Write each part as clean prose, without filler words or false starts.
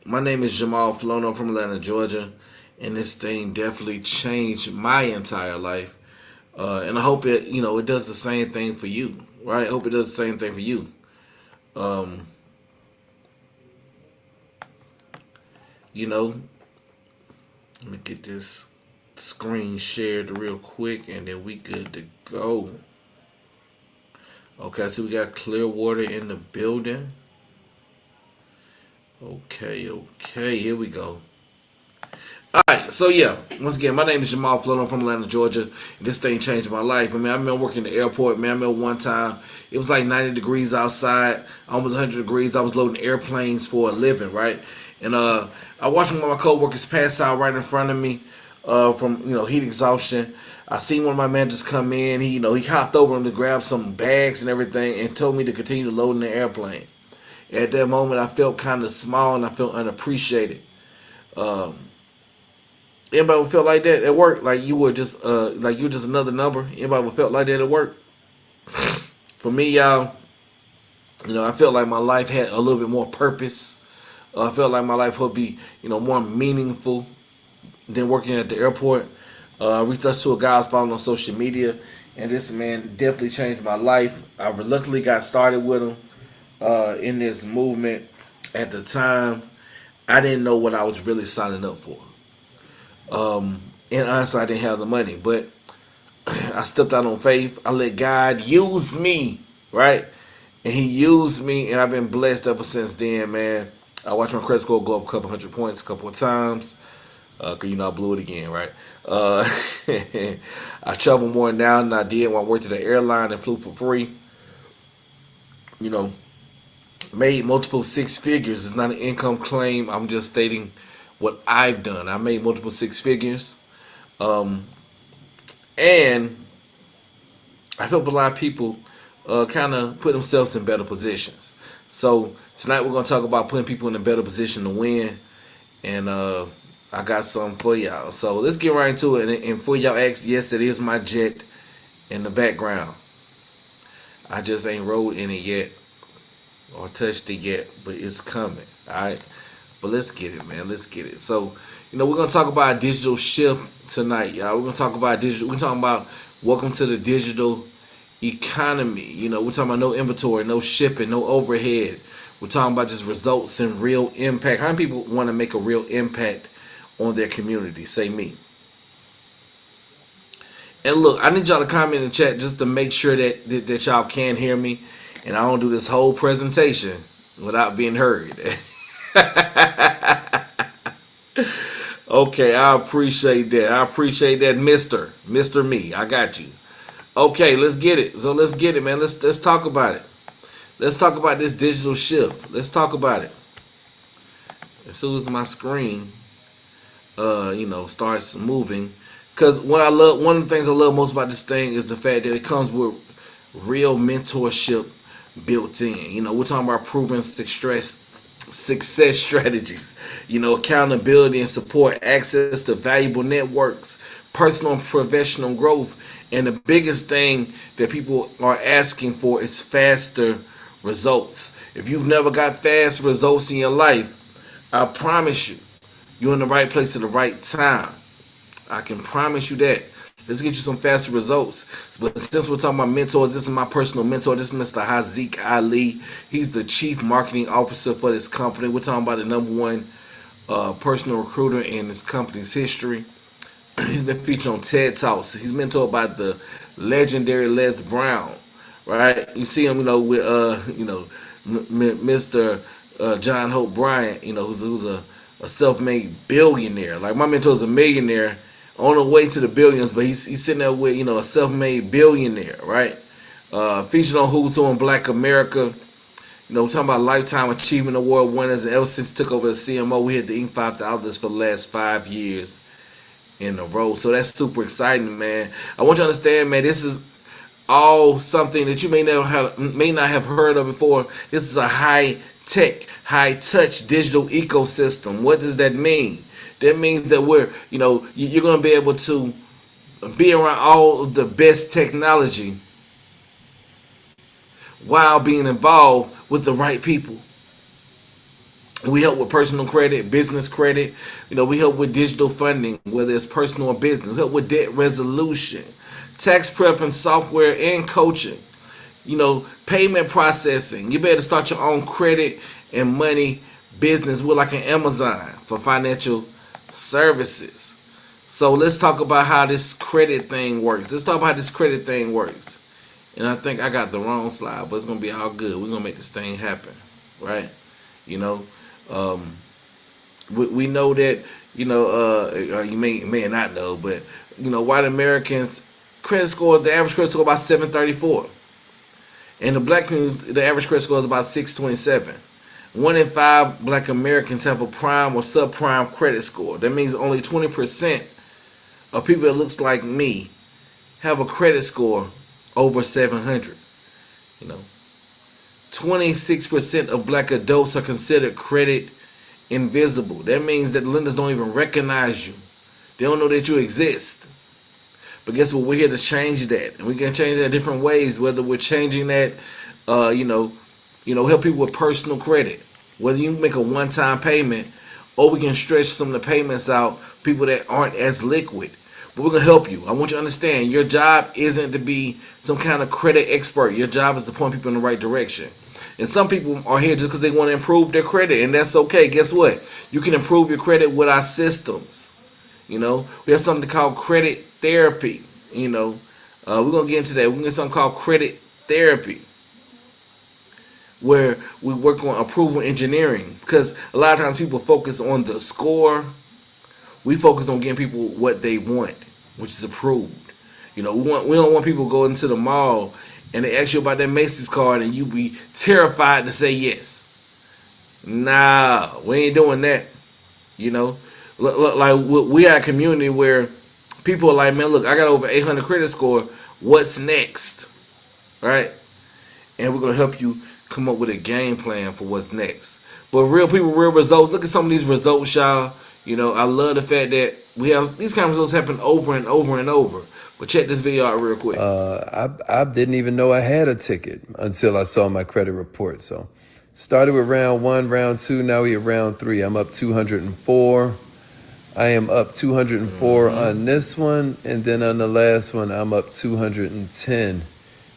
My name is Jamal Flono from Atlanta, Georgia, and this thing definitely changed my entire life. And I hope it does the same thing for you, right? I hope it does the same thing for you. Um, you know, Let me get this screen shared real quick, and then we good to go. Okay, so we got Clearwater in the building. Okay, here we go. All right, so yeah, once again, my name is Jamal Flood. I'm from Atlanta, Georgia. And this thing changed my life. I mean, I remember working at the airport. Man, I remember one time it was like 90 degrees outside, almost 100 degrees. I was loading airplanes for a living, right? And I watched one of my coworkers pass out right in front of me from heat exhaustion. I seen one of my managers come in. He hopped over him to grab some bags and everything, and told me to continue loading the airplane. At that moment, I felt kind of small and I felt unappreciated. Um, Anybody would feel like that at work? Like you were just another number. Anybody would felt like that at work? For me, y'all, I felt like my life had a little bit more purpose. I felt like my life would be, more meaningful than working at the airport. I reached out to a guy I was following on social media, and this man definitely changed my life. I reluctantly got started with him in this movement. At the time, I didn't know what I was really signing up for. Um, and honestly, I didn't have the money, but I stepped out on faith. I let God use me, right? And He used me, and I've been blessed ever since then, man. I watched my credit score go up a couple hundred points a couple of times. Cause I blew it again, right? Uh, I travel more now than I did when I worked at the airline and flew for free. You know, made multiple six figures. It's not an income claim. I'm just stating what I've done. I made multiple six figures. Um, and I help a lot of people kind of put themselves in better positions. So tonight we're going to talk about putting people in a better position to win. And I got something for y'all. So let's get right into it. And for y'all ask, yes, it is my jet in the background. I just ain't rode in it yet or touched it yet, but it's coming. All right. But let's get it, man. Let's get it. So, we're gonna talk about a digital shift tonight, y'all. We're gonna talk about digital. We're talking about welcome to the digital economy. We're talking about no inventory, no shipping, no overhead. We're talking about just results and real impact. How many people want to make a real impact on their community? Say me. And look, I need y'all to comment in the chat just to make sure that y'all can hear me, and I don't do this whole presentation without being heard. Okay, I appreciate that. I appreciate that, Mister Me. I got you. Okay, let's get it. So let's get it, man. Let's talk about it. Let's talk about this digital shift. Let's talk about it. As soon as my screen, starts moving, because one of the things I love most about this thing is the fact that it comes with real mentorship built in. We're talking about proven success strategies, accountability and support, access to valuable networks, personal and professional growth, and the biggest thing that people are asking for is faster results. If you've never got fast results in your life, I promise you, you're in the right place at the right time. I can promise you that. Let's get you some faster results. But since we're talking about mentors, this is my personal mentor. This is Mr. Haziq Ali. He's the chief marketing officer for this company. We're talking about the number one personal recruiter in this company's history. He's been featured on TED Talks. He's mentored by the legendary Les Brown. Right? You see him, with Mr. John Hope Bryant. Who's a self-made billionaire. Like my mentor is a millionaire on the way to the billions, but he's sitting there with a self-made billionaire, right? Featured on Who's Who in Black America. We're talking about Lifetime Achievement Award winners, and ever since he took over as CMO, we hit the Inc. 5000 for the last 5 years in a row. So that's super exciting, man. I want you to understand, man, this is all something that you may not have heard of before. This is a high tech, high touch digital ecosystem. What does that mean? That means that you're going to be able to be around all of the best technology while being involved with the right people. We help with personal credit, business credit. We help with digital funding, whether it's personal or business. We help with debt resolution, tax prep and software and coaching. Payment processing. You better start your own credit and money business with like an Amazon for financial services. So let's talk about how this credit thing works. And I think I got the wrong slide, but it's gonna be all good. We're gonna make this thing happen, right? You know, we know that you may not know, but white Americans the average credit score about 734. In the black community, the average credit score is about 627. 1 in 5 black Americans have a prime or subprime credit score. That means only 20% of people that looks like me have a credit score over 700. 26% of black adults are considered credit invisible. That means that lenders don't even recognize you. They don't know that you exist. But guess what? We're here to change that, and we can change that in different ways. Whether we're changing that, help people with personal credit. Whether you make a one-time payment, or we can stretch some of the payments out. People that aren't as liquid, but we're gonna help you. I want you to understand, your job isn't to be some kind of credit expert. Your job is to point people in the right direction. And some people are here just because they want to improve their credit, and that's okay. Guess what? You can improve your credit with our systems. We have something called credit therapy. We're gonna get into that. We're gonna get something called credit therapy, where we work on approval engineering. Because a lot of times people focus on the score. We focus on getting people what they want, which is approved. We don't want people to go into the mall and they ask you about that Macy's card and you be terrified to say yes. Nah, we ain't doing that. Like we are a community where people are like, man, look, I got over 800 credit score. What's next? Right? And we're going to help you come up with a game plan for what's next. But real people, real results. Look at some of these results, y'all. I love the fact that we have these kind of results happen over and over and over. But check this video out real quick. I didn't even know I had a ticket until I saw my credit report. So started with round 1, round 2, now we at round 3. I'm up 204. I am up 204 on this one, and then on the last one, I'm up 210.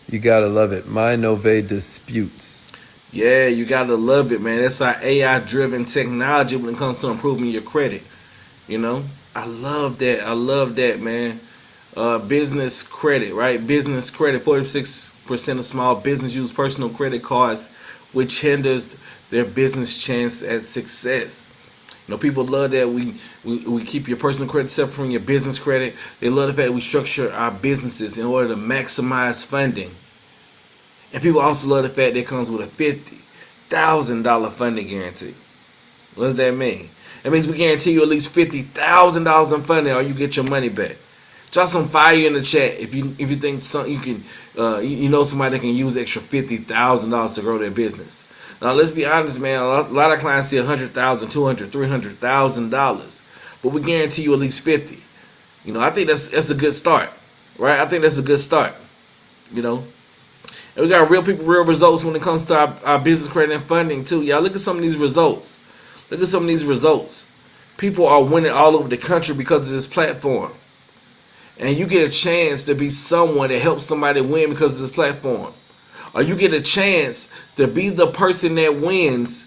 You gotta love it. My Nove disputes. Yeah, you gotta love it, man. That's our AI-driven technology when it comes to improving your credit. I love that, man. Business credit, right? Business credit. 46% of small business use personal credit cards, which hinders their business chance at success. People love that we keep your personal credit separate from your business credit. They love the fact that we structure our businesses in order to maximize funding. And people also love the fact that it comes with a $50,000 funding guarantee. What does that mean? That means we guarantee you at least $50,000 in funding, or you get your money back. Drop some fire in the chat if you think you can somebody that can use extra $50,000 to grow their business. Now let's be honest, man. A lot of clients see $100,000, $200,000, $300,000, but we guarantee you at least 50. I think that's a good start, right? I think that's a good start. And we got real people, real results when it comes to our business credit and funding too. Y'all look at some of these results. People are winning all over the country because of this platform. And you get a chance to be someone that helps somebody win because of this platform. Or you get a chance to be the person that wins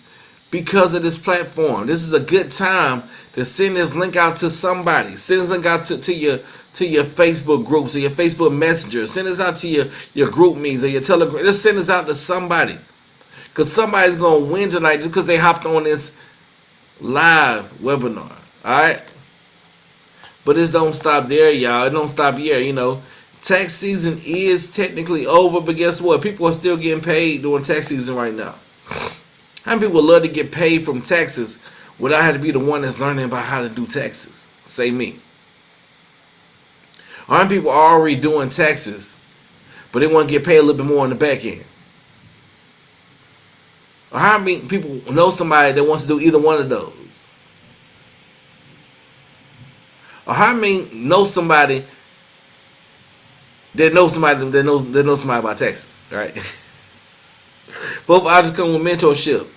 because of this platform. This is a good time to send this link out to somebody. Send this link out to your Facebook groups or your Facebook Messenger. Send this out to your group meets or your Telegram. Just send this out to somebody. Because somebody's going to win tonight just because they hopped on this live webinar. All right? But it don't stop there, y'all. It don't stop here, Tax season is technically over, but guess what? People are still getting paid during tax season right now. How many people would love to get paid from taxes without having to be the one that's learning about how to do taxes? Say me. How many people are already doing taxes, but they want to get paid a little bit more on the back end? Or how many people know somebody that wants to do either one of those? Or how many know somebody that knows somebody that knows somebody about taxes, right? Both options come with mentorship.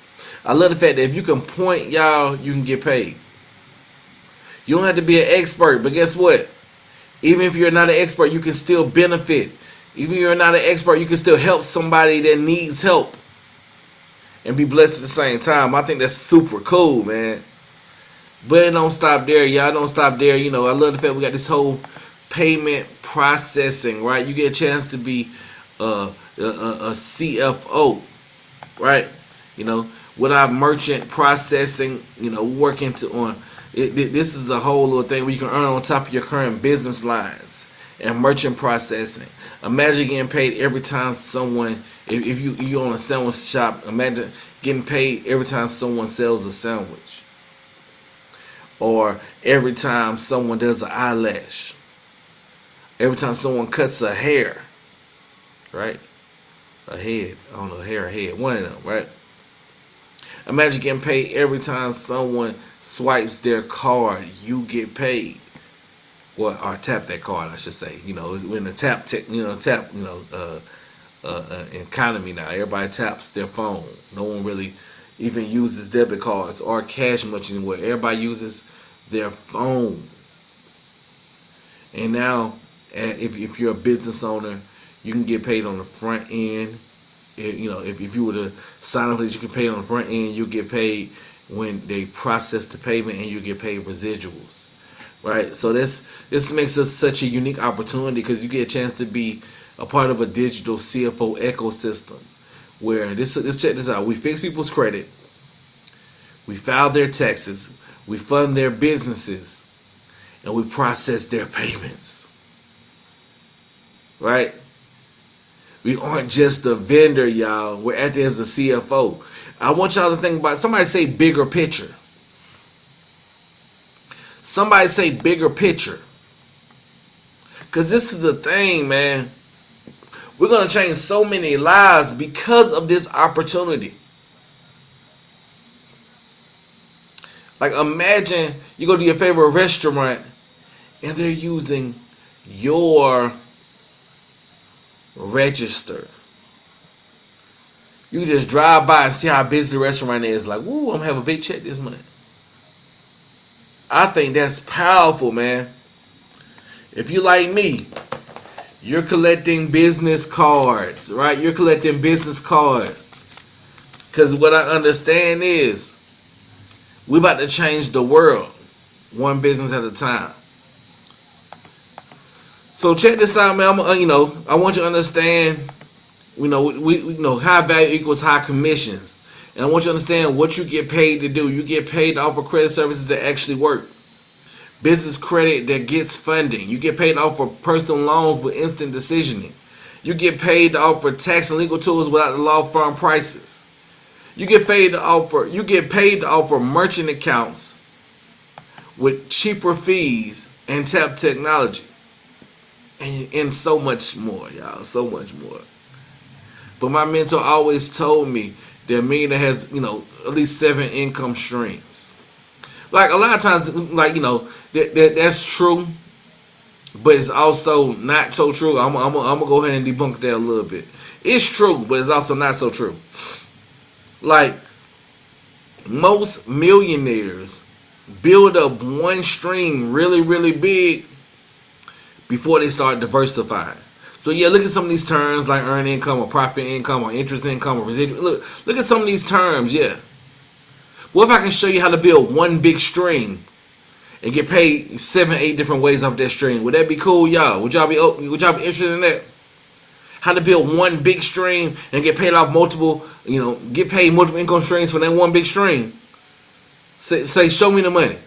I love the fact that if you can point, y'all, you can get paid. You don't have to be an expert, but guess what? Even if you're not an expert, you can still benefit. Even if you're not an expert, you can still help somebody that needs help and be blessed at the same time. I think that's super cool, man. But it don't stop there, y'all. Don't stop there. You know, I love the fact we got this whole payment processing, right? You get a chance to be a CFO, right? You know, with our merchant processing, you know, working on it. This is a whole little thing where you can earn on top of your current business lines and merchant processing. Imagine getting paid every time someone, if you own a sandwich shop, imagine getting paid every time someone sells a sandwich, or every time someone does an eyelash, every time someone cuts a hair, right? A head, I don't know, hair or head, one of them, right? Imagine getting paid every time someone swipes their card, you get paid. Well, or tap that card, I should say. You know, when the tap economy now, everybody taps their phone. No one really even uses debit cards or cash much anymore. Everybody uses their phone. And now, if you're a business owner, you can get paid on the front end. If you were to sign up for this, you can pay on the front end. You get paid when they process the payment, and you get paid residuals, right? So this makes us such a unique opportunity because you get a chance to be a part of a digital CFO ecosystem where let's check this out. We fix people's credit, we file their taxes, we fund their businesses, and we process their payments, right? We aren't just a vendor, y'all. We're acting as a CFO. I want y'all to think about, somebody say bigger picture. Somebody say bigger picture. Because this is the thing, man. We're going to change so many lives because of this opportunity. Like, imagine you go to your favorite restaurant and they're using your register. You just drive by and see how busy the restaurant is. Like, woo, I'm gonna have a big check this month. I think that's powerful, man. If you like me, you're collecting business cards, right? You're collecting business cards. Because what I understand is we're about to change the world one business at a time. So check this out, man. I want you to understand, we high value equals high commissions. And I want you to understand what you get paid to do. You get paid to offer credit services that actually work. Business credit that gets funding. You get paid to offer personal loans with instant decisioning. You get paid to offer tax and legal tools without the law firm prices. You get paid to offer merchant accounts with cheaper fees and tap technology. And so much more, y'all. So much more. But my mentor always told me that a millionaire has, at least 7 income streams. Like, a lot of times, that's true. But it's also not so true. I'm gonna go ahead and debunk that a little bit. It's true, but it's also not so true. Like, most millionaires build up one stream really, really big before they start diversifying. So yeah, look at some of these terms like earned income or profit income or interest income or residual. Look at some of these terms, yeah. What if I can show you how to build one big stream and get paid 7, 8 different ways off that stream? Would that be cool, y'all? Would y'all be interested in that? How to build one big stream and get paid off multiple income streams for that one big stream. Say show me the money.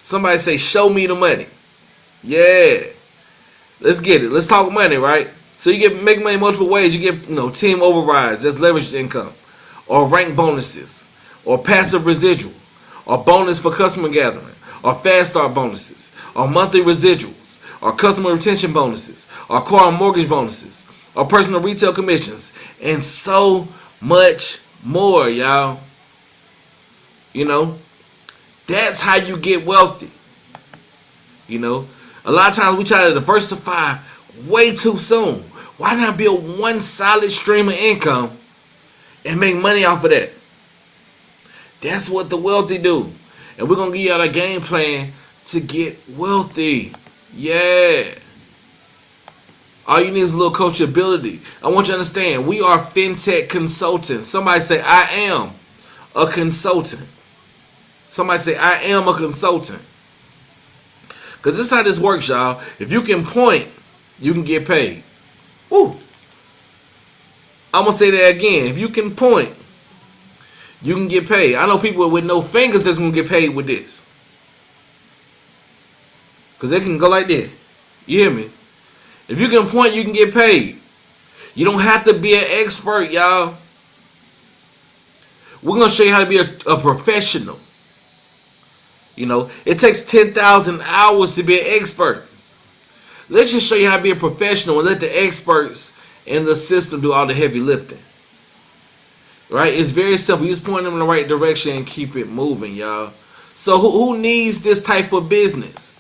Somebody say show me the money. Yeah. Let's get it. Let's talk money, right? So you make money multiple ways. You get, team overrides, that's leveraged income, or rank bonuses, or passive residual, or bonus for customer gathering, or fast start bonuses, or monthly residuals, or customer retention bonuses, or car and mortgage bonuses, or personal retail commissions, and so much more, y'all. That's how you get wealthy. A lot of times we try to diversify way too soon. Why not build one solid stream of income and make money off of that? That's what the wealthy do. And we're going to give y'all a game plan to get wealthy. Yeah. All you need is a little coachability. I want you to understand, we are fintech consultants. Somebody say, I am a consultant. Somebody say, I am a consultant. Because this is how this works, y'all. If you can point, you can get paid. Woo. I'm going to say that again. If you can point, you can get paid. I know people with no fingers that's going to get paid with this. Because they can go like this. You hear me? If you can point, you can get paid. You don't have to be an expert, y'all. We're going to show you how to be a professional. You know, it takes 10,000 hours to be an expert. Let's just show you how to be a professional and let the experts in the system do all the heavy lifting. Right? It's very simple. You just point them in the right direction and keep it moving, y'all. So who needs this type of business?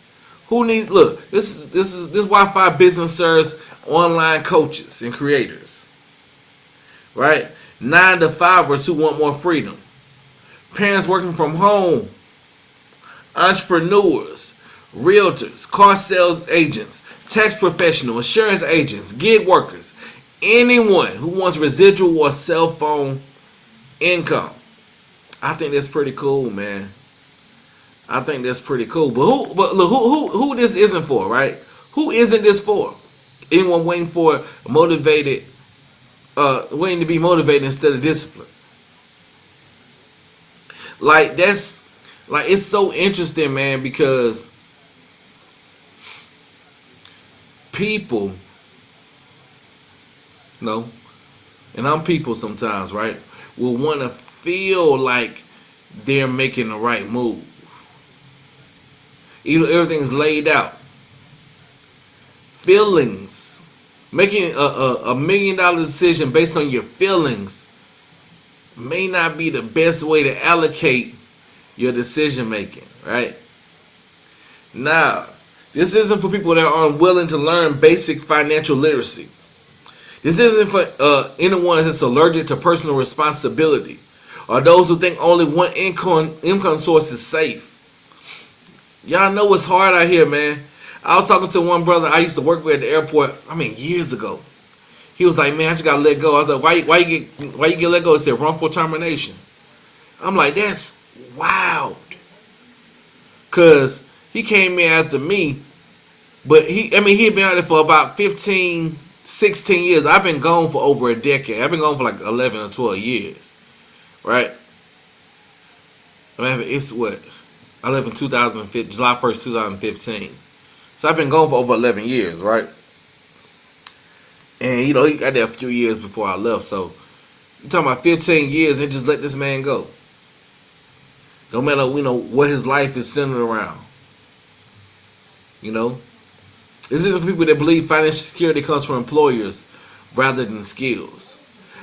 Who needs, look, this Wi-Fi business serves online coaches and creators. Right? 9-to-5ers who want more freedom. Parents working from home. Entrepreneurs. Realtors. Car sales agents. Tax professionals. Insurance agents. Gig workers. Anyone who wants residual or cell phone income. I think that's pretty cool, man. I think that's pretty cool. But look, who this isn't for, right? Who isn't this for? Anyone waiting for motivated, waiting to be motivated instead of disciplined. Like that's like it's so interesting, man, because people, no, and I'm people sometimes, right, will want to feel like they're making the right move. Everything's laid out. Feelings. Making a $1 million decision based on your feelings may not be the best way to allocate your decision making, right? Now, this isn't for people that are unwilling to learn basic financial literacy. This isn't for anyone that's allergic to personal responsibility or those who think only one income source is safe. Y'all know it's hard out here, man. I was talking to one brother I used to work with at the airport, years ago. He was like, man, I just gotta let go. I was like, why you get let go? It said wrongful termination. I'm like, that's wild. Cause he came in after me, but he had been out there for about 15, 16 years. I've been gone for over a decade. I've been gone for like 11 or 12 years. Right? It's what? I left in 2015, July 1st, 2015. So I've been gone for over 11 years, right? And, he got there a few years before I left. So you're talking about 15 years and just let this man go. No matter, what his life is centered around. This isn't for people that believe financial security comes from employers rather than skills.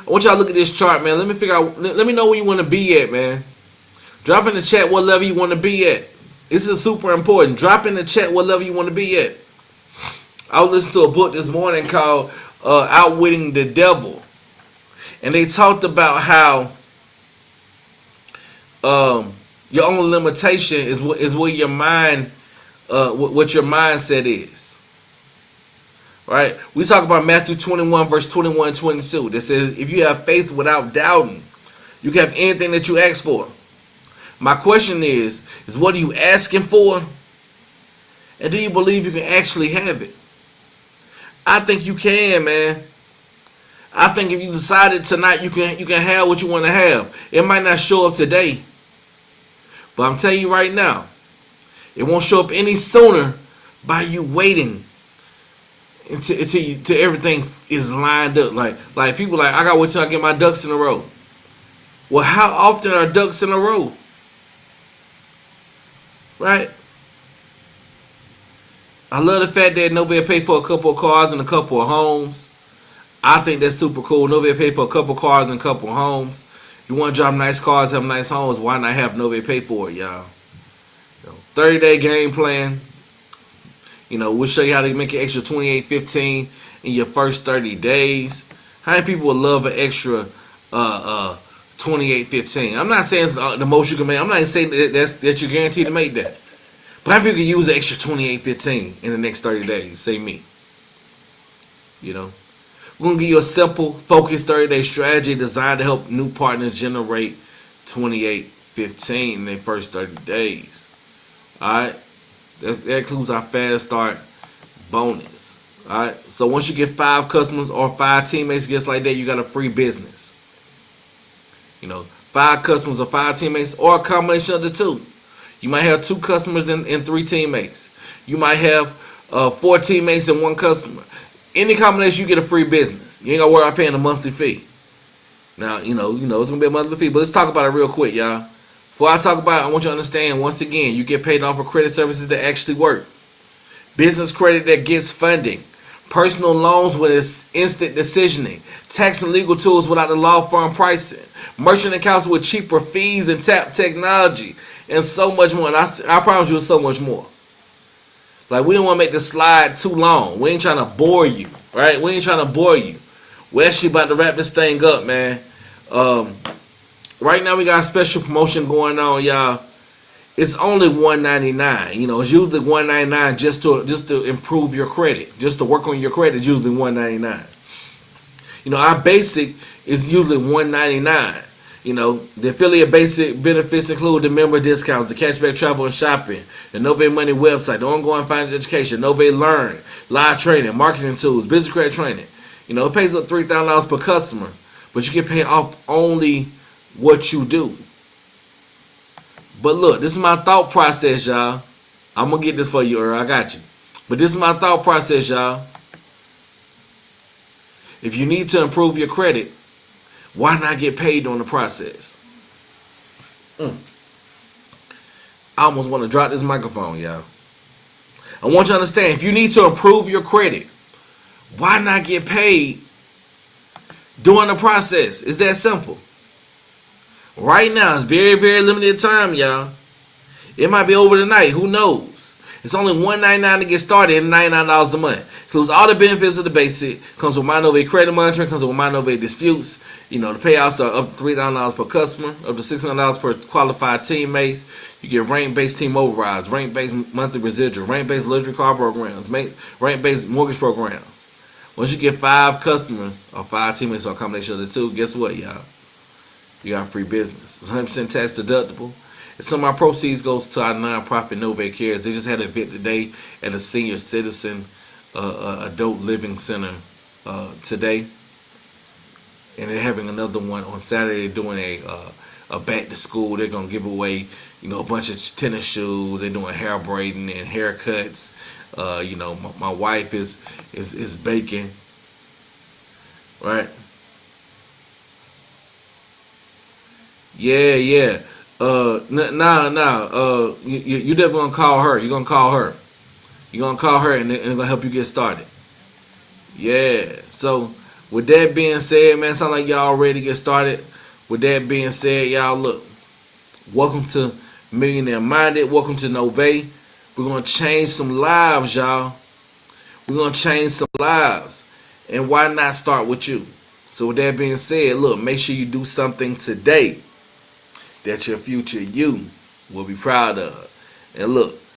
I want y'all to look at this chart, man. Let me know where you want to be at, man. Drop in the chat what level you want to be at. This is super important. Drop in the chat what level you want to be at. I was listening to a book this morning called Outwitting the Devil. And they talked about how your only limitation is where your mind, what your mindset is. Right? We talk about Matthew 21, verse 21 and 22. That says, if you have faith without doubting, you can have anything that you ask for. My question is what are you asking for? And do you believe you can actually have it? I think you can, man. I think if you decided tonight you can have what you want to have. It might not show up today. But I'm telling you right now, it won't show up any sooner by you waiting until everything is lined up. Like people I gotta wait till I get my ducks in a row. Well, how often are ducks in a row? Right? I love the fact that nobody paid for a couple of cars and a couple of homes. I think that's super cool. Nobody paid for a couple of cars and a couple of homes. If you want to drive nice cars, have nice homes, why not have nobody pay for it, y'all? 30-day game plan. We'll show you how to make an extra $28.15 in your first 30 days. How many people would love an extra 28.15. I'm not saying it's the most you can make. I'm not saying that you're guaranteed to make that. But how many people can use an extra 28.15 in the next 30 days? Say me. You know, we're gonna give you a simple, focused 30-day strategy designed to help new partners generate 28.15 in their first 30 days. All right, that includes our fast start bonus. All right, so once you get 5 customers or 5 teammates, just like that, you got a free business. You know, 5 customers or 5 teammates, or a combination of the two. You might have 2 customers and 3 teammates. You might have 4 teammates and 1 customer. Any combination, you get a free business. You ain't gonna worry about paying a monthly fee. Now, you know, it's gonna be a monthly fee, but let's talk about it real quick, y'all. Before I talk about it, I want you to understand, once again, you get paid off for credit services that actually work. Business credit that gets funding. Personal loans with instant decisioning. Tax and legal tools without the law firm pricing. Merchant accounts with cheaper fees and tap technology. And so much more. And I promise you, it's so much more. Like, we don't want to make the slide too long. We ain't trying to bore you, right? We ain't trying to bore you. We're actually about to wrap this thing up, man. Right now, we got a special promotion going on, y'all. It's only $199. You know, it's usually $199 just to improve your credit, just to work on your credit. It's usually $199. You know, our basic is usually $199. You know, the affiliate basic benefits include the member discounts, the cashback travel and shopping, the Nove Money website, the ongoing financial education, Nove Learn, live training, marketing tools, business credit training. You know, it pays up $3,000 per customer, but you get paid off only what you do. But look, this is my thought process, y'all. I'm going to get this for you, Earl. I got you. But this is my thought process, y'all. If you need to improve your credit, why not get paid during the process? I almost want to drop this microphone, y'all. I want you to understand, if you need to improve your credit, why not get paid during the process? It's that simple. Right now, it's very, very limited time, y'all. It might be over tonight. Who knows? It's only $199 to get started and $99 a month. Includes all the benefits of the basic. Comes with MyNove credit monitoring. Comes with MyNove disputes. You know, the payouts are up to $3,000 per customer. Up to $600 per qualified teammates. You get rank-based team overrides. Rank-based monthly residual. Rank-based luxury car programs. Rank-based mortgage programs. Once you get 5 customers or 5 teammates or a combination of the two, guess what, y'all? You got free business. It's 100% tax deductible. And some of our proceeds goes to our nonprofit Nove Cares. They just had an event today at a senior citizen adult living center today, and they're having another one on Saturday. They're doing a back to school. They're gonna give away, you know, a bunch of tennis shoes. They're doing hair braiding and haircuts. You know, my wife is baking, right? Yeah. You definitely gonna call her. You're gonna call her. You're gonna call her, and it's gonna help you get started. Yeah. So with that being said, man, sound like y'all ready to get started. With that being said, y'all, look. Welcome to Millionaire Minded. Welcome to Nove. We're gonna change some lives, y'all. We're gonna change some lives, and why not start with you? So with that being said, look, make sure you do something today that your future you will be proud of. And look,